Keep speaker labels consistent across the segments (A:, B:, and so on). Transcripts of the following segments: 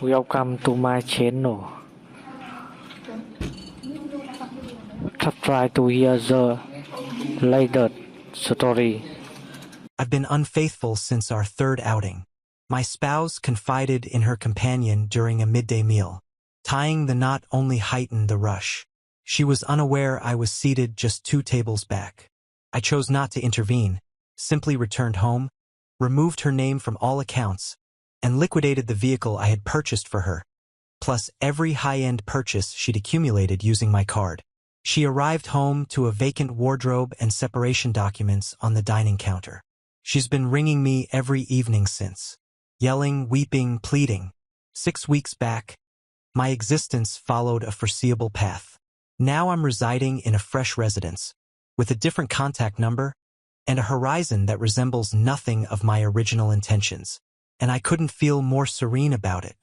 A: Welcome to my channel. Try to hear the latest story.
B: I've been unfaithful since our third outing. My spouse confided in her companion during a midday meal. Tying the knot only heightened the rush. She was unaware I was seated just 2 tables back. I chose not to intervene, simply returned home, removed her name from all accounts, and liquidated the vehicle I had purchased for her, plus every high-end purchase she'd accumulated using my card. She arrived home to a vacant wardrobe and separation documents on the dining counter. She's been ringing me every evening since. Yelling, weeping, pleading. 6 weeks back, my existence followed a foreseeable path. Now I'm residing in a fresh residence, with a different contact number, and a horizon that resembles nothing of my original intentions. And I couldn't feel more serene about it.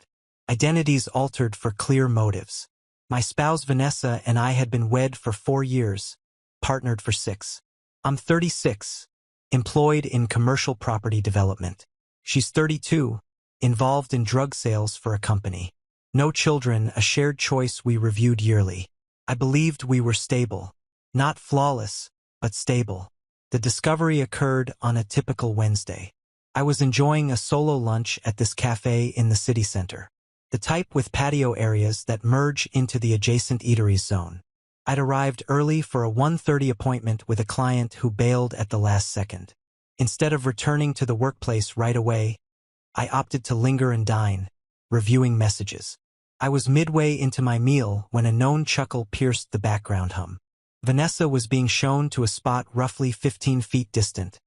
B: Identities altered for clear motives. My spouse Vanessa and I had been wed for 4 years, partnered for 6. I'm 36, employed in commercial property development. She's 32, involved in drug sales for a company. No children, a shared choice we reviewed yearly. I believed we were stable. Not flawless, but stable. The discovery occurred on a typical Wednesday. I was enjoying a solo lunch at this cafe in the city center, the type with patio areas that merge into the adjacent eateries zone. I'd arrived early for a 1:30 appointment with a client who bailed at the last second. Instead of returning to the workplace right away, I opted to linger and dine, reviewing messages. I was midway into my meal when a known chuckle pierced the background hum. Vanessa was being shown to a spot roughly 15 feet distant,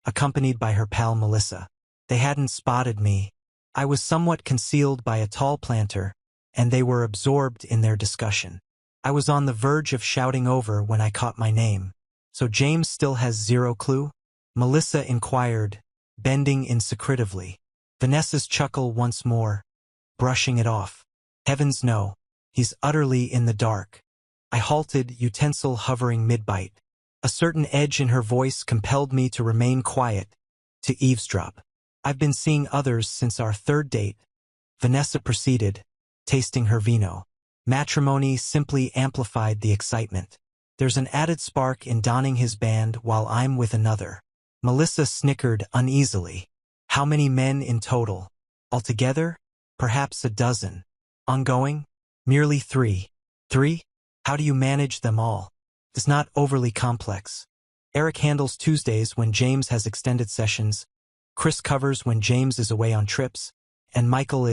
B: accompanied by her pal Melissa. They hadn't spotted me. I was somewhat concealed by a tall planter, and they were absorbed in their discussion. I was on the verge of shouting over when I caught my name. "So James still has zero clue?" Melissa inquired, bending insecretively. Vanessa's chuckle once more, brushing it off. "Heavens no. He's utterly in the dark." I halted, utensil hovering mid-bite. A certain edge in her voice compelled me to remain quiet, to eavesdrop. "I've been seeing others since our third date," Vanessa proceeded, tasting her vino. Matrimony simply amplified the excitement. There's an added spark in donning his band while I'm with another. Melissa snickered uneasily. "How many men in total? Altogether? Perhaps a dozen. Ongoing? Merely 3. 3? How do you manage them all?" "It's not overly complex. Eric handles Tuesdays when James has extended sessions, Chris covers when James is away on trips, and Michael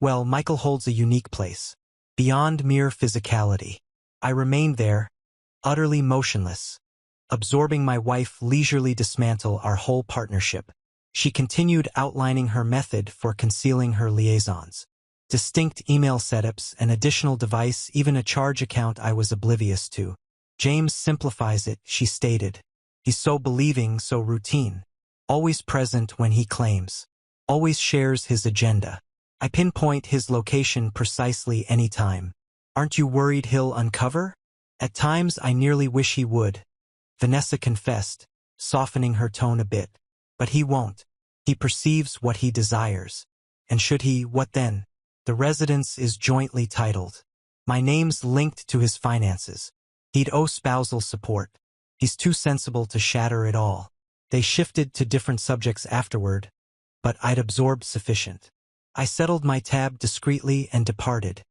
B: Michael holds a unique place. Beyond mere physicality." I remained there, utterly motionless, absorbing my wife leisurely dismantle our whole partnership. She continued outlining her method for concealing her liaisons. Distinct email setups, an additional device, even a charge account I was oblivious to. "James simplifies it," she stated. "He's so believing, so routine. Always present when he claims. Always shares his agenda. I pinpoint his location precisely any time. Aren't you worried he'll uncover?" "At times I nearly wish he would," Vanessa confessed, softening her tone a bit. "But he won't. He perceives what he desires. And should he, what then? The residence is jointly titled. My name's linked to his finances. He'd owe spousal support. He's too sensible to shatter it all." They shifted to different subjects afterward, but I'd absorbed sufficient. I settled my tab discreetly and departed,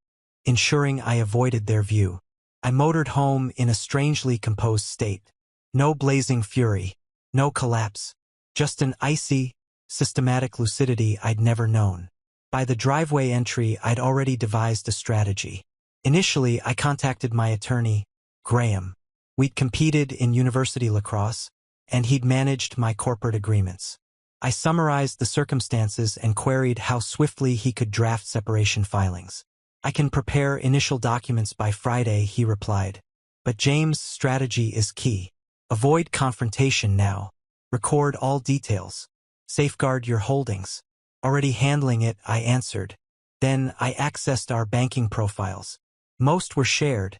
B: ensuring I avoided their view. I motored home in a strangely composed state. No blazing fury, no collapse, just an icy, systematic lucidity I'd never known. By the driveway entry, I'd already devised a strategy. Initially, I contacted my attorney, Graham. We'd competed in university lacrosse, and he'd managed my corporate agreements. I summarized the circumstances and queried how swiftly he could draft separation filings. "I can prepare initial documents by Friday," he replied. "But James' strategy is key. Avoid confrontation now. Record all details. Safeguard your holdings." "Already handling it," I answered. Then I accessed our banking profiles. Most were shared,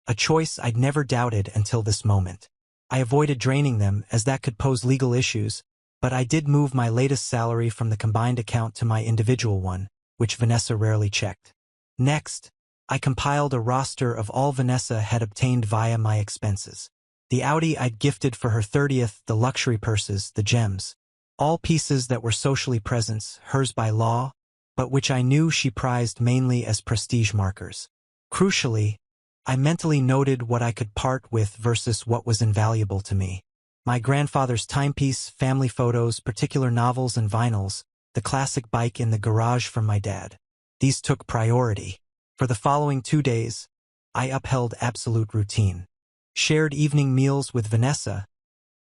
B: a choice I'd never doubted until this moment. I avoided draining them as that could pose legal issues, but I did move my latest salary from the combined account to my individual one, which Vanessa rarely checked. Next, I compiled a roster of all Vanessa had obtained via my expenses. The Audi I'd gifted for her 30th, the luxury purses, the gems. All pieces that were socially presents, hers by law, but which I knew she prized mainly as prestige markers. Crucially, I mentally noted what I could part with versus what was invaluable to me. My grandfather's timepiece, family photos, particular novels and vinyls, the classic bike in the garage from my dad. These took priority. For the following 2 days, I upheld absolute routine. Shared evening meals with Vanessa,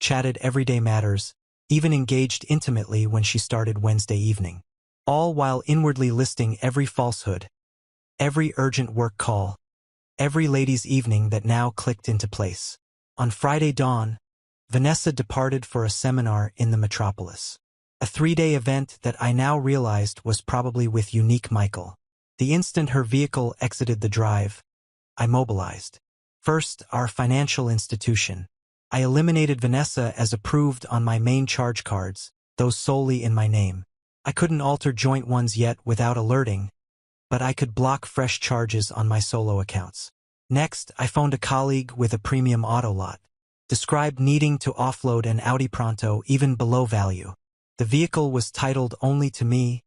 B: chatted everyday matters, even engaged intimately when she started Wednesday evening. All while inwardly listing every falsehood, every urgent work call, every ladies' evening that now clicked into place. On Friday dawn, Vanessa departed for a seminar in the metropolis. A 3-day event that I now realized was probably with unique Michael. The instant her vehicle exited the drive, I mobilized. First, our financial institution. I eliminated Vanessa as approved on my main charge cards, those solely in my name. I couldn't alter joint ones yet without alerting, but I could block fresh charges on my solo accounts. Next, I phoned a colleague with a premium auto lot. Described needing to offload an Audi Pronto even below value. The vehicle was titled only to me,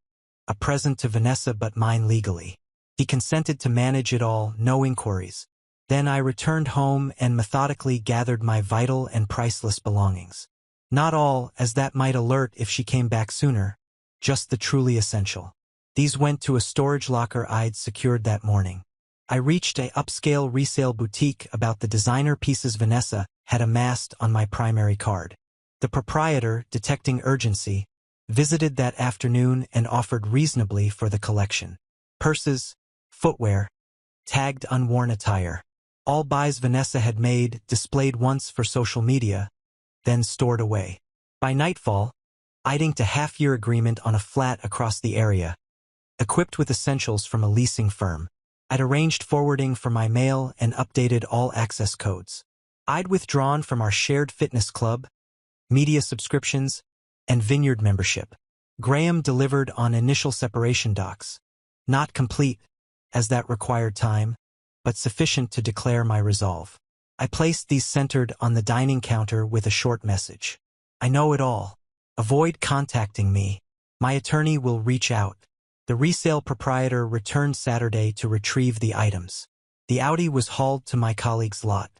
B: a present to Vanessa but mine legally. He consented to manage it all, no inquiries. Then I returned home and methodically gathered my vital and priceless belongings. Not all, as that might alert if she came back sooner, just the truly essential. These went to a storage locker I'd secured that morning. I reached a upscale resale boutique about the designer pieces Vanessa had amassed on my primary card. The proprietor, detecting urgency, visited that afternoon and offered reasonably for the collection. Purses, footwear, tagged unworn attire. All buys Vanessa had made, displayed once for social media, then stored away. By nightfall, I'd inked a half-year agreement on a flat across the area, equipped with essentials from a leasing firm. I'd arranged forwarding for my mail and updated all access codes. I'd withdrawn from our shared fitness club, media subscriptions, and vineyard membership. Graham delivered on initial separation docs. Not complete, as that required time, but sufficient to declare my resolve. I placed these centered on the dining counter with a short message. I know it all. Avoid contacting me. My attorney will reach out. The resale proprietor returned Saturday to retrieve the items. The Audi was hauled to my colleague's lot.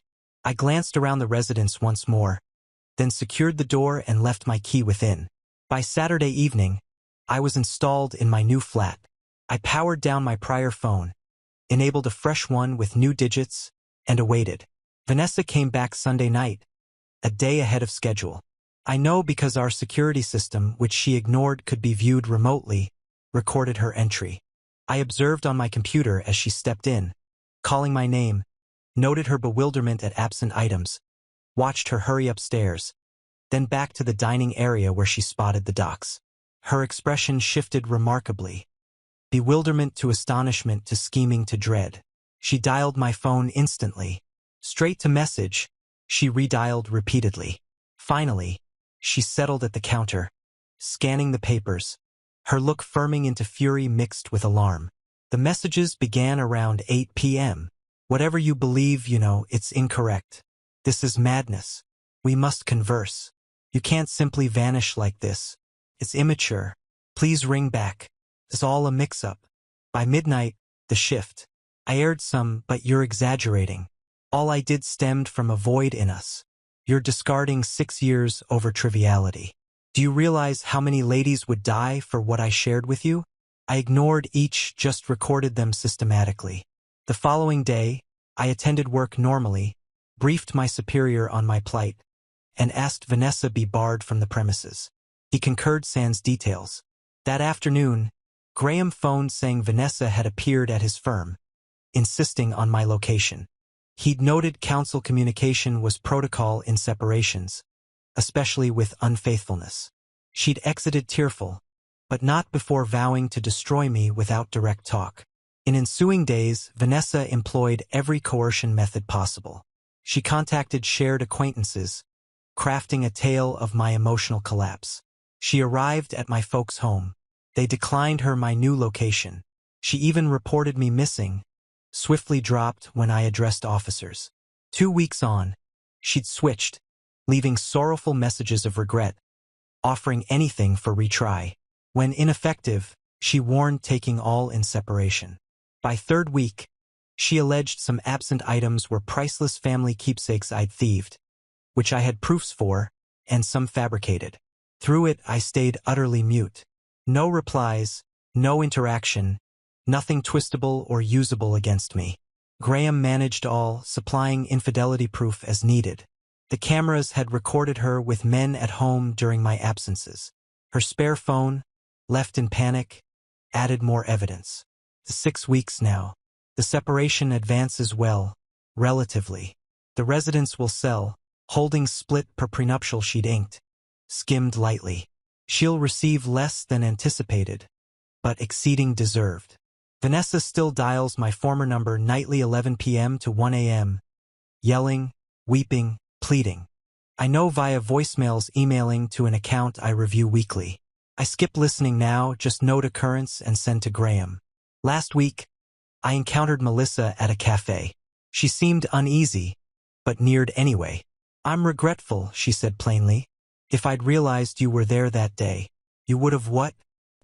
B: I glanced around the residence once more, then secured the door and left my key within. By Saturday evening, I was installed in my new flat. I powered down my prior phone, enabled a fresh one with new digits, and awaited. Vanessa came back Sunday night, a day ahead of schedule. I know because our security system, which she ignored could be viewed remotely, recorded her entry. I observed on my computer as she stepped in, calling my name, noted her bewilderment at absent items, watched her hurry upstairs, then back to the dining area where she spotted the docs. Her expression shifted remarkably. Bewilderment to astonishment to scheming to dread. She dialed my phone instantly. Straight to message, she redialed repeatedly. Finally, she settled at the counter, scanning the papers, her look firming into fury mixed with alarm. The messages began around 8 p.m. Whatever you believe, it's incorrect. This is madness. We must converse. You can't simply vanish like this. It's immature. Please ring back. It's all a mix-up. By midnight, the shift. I aired some, but you're exaggerating. All I did stemmed from a void in us. You're discarding 6 years over triviality. Do you realize how many ladies would die for what I shared with you? I ignored each, just recorded them systematically. The following day, I attended work normally, briefed my superior on my plight, and asked Vanessa be barred from the premises. He concurred sans details. That afternoon, Graham phoned saying Vanessa had appeared at his firm, insisting on my location. He'd noted counsel communication was protocol in separations, especially with unfaithfulness. She'd exited tearful, but not before vowing to destroy me without direct talk. In ensuing days, Vanessa employed every coercion method possible. She contacted shared acquaintances, crafting a tale of my emotional collapse. She arrived at my folks' home. They declined her my new location. She even reported me missing, swiftly dropped when I addressed officers. 2 weeks on, she'd switched, leaving sorrowful messages of regret, offering anything for retry. When ineffective, she warned taking all in separation. By 3rd week, she alleged some absent items were priceless family keepsakes I'd thieved, which I had proofs for, and some fabricated. Through it, I stayed utterly mute. No replies, no interaction, nothing twistable or usable against me. Graham managed all, supplying infidelity proof as needed. The cameras had recorded her with men at home during my absences. Her spare phone, left in panic, added more evidence. The 6 weeks now. The separation advances well, relatively. The residence will sell, holding split per prenuptial she'd inked, skimmed lightly. She'll receive less than anticipated, but exceeding deserved. Vanessa still dials my former number nightly 11 p.m. to 1 a.m., yelling, weeping, pleading. I know via voicemails emailing to an account I review weekly. I skip listening now, just note occurrence and send to Graham. Last week, I encountered Melissa at a cafe. She seemed uneasy, but neared anyway. I'm regretful, she said plainly. If I'd realized you were there that day, you would have what?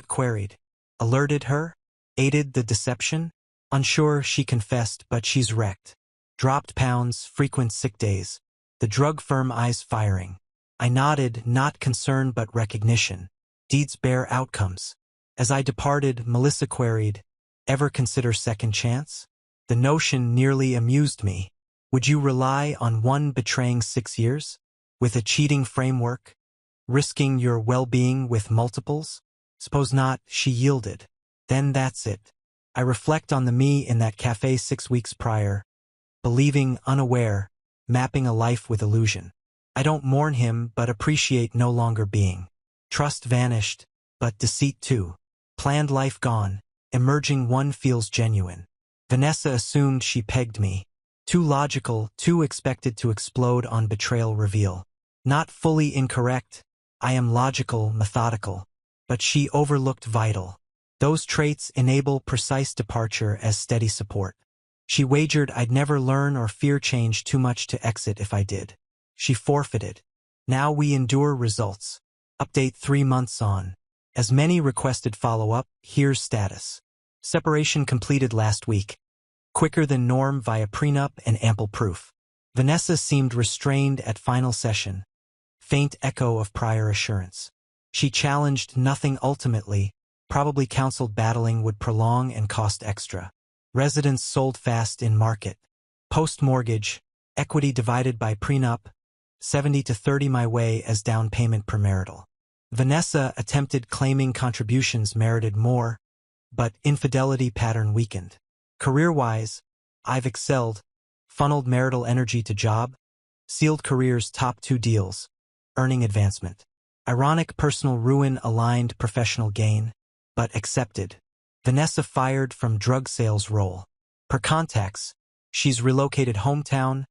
B: Queried. Alerted her? Aided the deception? Unsure, she confessed, but she's wrecked. Dropped pounds, frequent sick days. The drug firm eyes firing. I nodded, not concern but recognition. Deeds bear outcomes. As I departed, Melissa queried, ever consider second chance? The notion nearly amused me. Would you rely on one betraying 6 years? With a cheating framework? Risking your well-being with multiples? Suppose not, she yielded. Then that's it. I reflect on the me in that cafe 6 weeks prior, believing, unaware, mapping a life with illusion. I don't mourn him but appreciate no longer being. Trust vanished, but deceit too. Planned life gone, emerging one feels genuine. Vanessa assumed she pegged me. Too logical, too expected to explode on betrayal reveal. Not fully incorrect, I am logical, methodical. But she overlooked vital. Those traits enable precise departure as steady support. She wagered I'd never learn or fear change too much to exit if I did. She forfeited. Now we endure results. Update 3 months on. As many requested follow-up, here's status. Separation completed last week. Quicker than norm via prenup and ample proof. Vanessa seemed restrained at final session. Faint echo of prior assurance. She challenged nothing ultimately, probably counseled battling would prolong and cost extra. Residence sold fast in market. Post-mortgage, equity divided by prenup, 70 to 30 my way as down payment premarital. Vanessa attempted claiming contributions merited more, but infidelity pattern weakened. Career-wise, I've excelled, funneled marital energy to job, sealed career's top 2 deals, earning advancement. Ironic personal ruin aligned professional gain, but accepted. Vanessa fired from drug sales role. Per contacts, she's relocated hometown,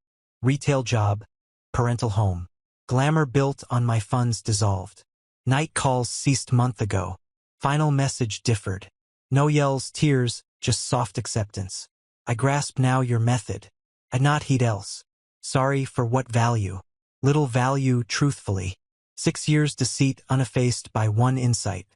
B: retail job, parental home. Glamour built on my funds dissolved. Night calls ceased month ago. Final message differed. No yells, tears, just soft acceptance. I grasp now your method. I'd not heed else. Sorry for what value? Little value truthfully. 6 years deceit uneffaced by one insight.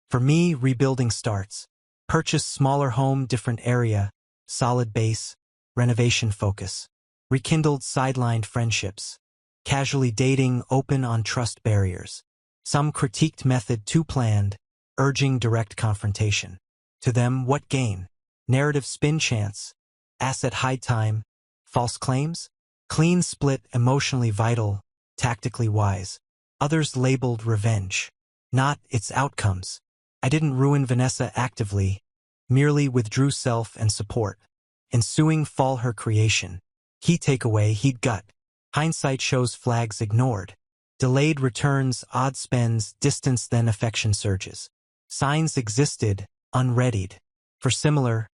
B: For me, rebuilding starts. Purchase smaller home, different area, solid base, renovation focus. Rekindled sidelined friendships. Casually dating, open on trust barriers. Some critiqued method too planned, urging direct confrontation. To them, what gain? Narrative spin chance. Asset hide time. False claims? Clean split, emotionally vital, tactically wise. Others labeled revenge. Not its outcomes. I didn't ruin Vanessa actively, merely withdrew self and support. Ensuing fall her creation. Key takeaway, he'd gut. Hindsight shows flags ignored. Delayed returns, odd spends, distance then affection surges. Signs existed, unreadied. For similar,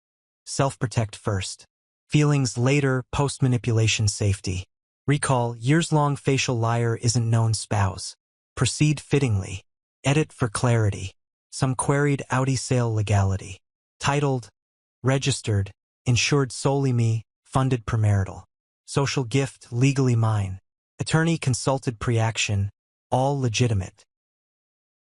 B: self-protect first. Feelings later, post-manipulation safety. Recall, years-long facial liar isn't known spouse. Proceed fittingly. Edit for clarity. Some queried Audi sale legality. Titled, Registered, insured solely me, funded premarital. Social gift legally mine. Attorney consulted pre-action, all legitimate.